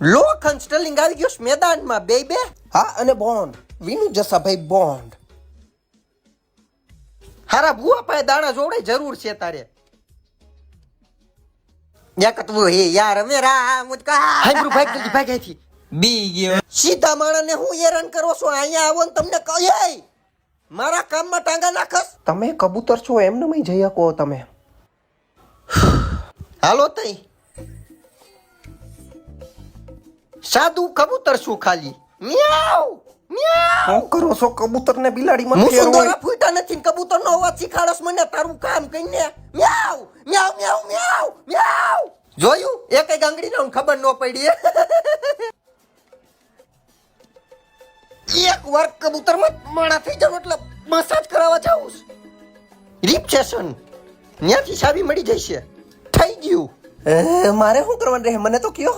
લોખંડ સ્ટર્લિંગ આવી ગયો છે મેદાનમાં બે હા અને બોન્ડ વિનુ જસાભાઈ બોન્ડ હારા ભૂવા પાસે દાણા જોડે જરૂર છે તારે યાકતવું હે યાર મેરા મુજકા હાઈબ્રુ ભાઈ જલ્દી ભાગ અહીંથી બી ગયો સીધા માણસને હું હેરાન કરો છો અહીંયા આવો ને તમને કહે મારા કામમાં ટાંગા નાખસ તમે કબૂતર છો એમને મય જઈ શકો તમે હાલો તઈ સાદું કબૂતર શું ખાલી મ્યાઉ મ્યાઉ હું કરો છો કબૂતર ને બિલાડી માં ફેર હોય ફૂટા નથી કબૂતર નો અવાજ શીખાડસ મને તારું કામ કઈને મ્યાઉ મ્યાઉ મ્યાઉ મ્યાઉ મ્યાઉ જોયું એકે ગાંગડી ને ખબર ન પડી એક વાર કબૂતર માં માણા થઈ જાવ એટલે મસાજ કરાવવા જાઉં રિપસેશન ત્યાંથી ચાવી મળી જશે થઈ ગયું મારે શું કરવાનું રહે મને તો કયો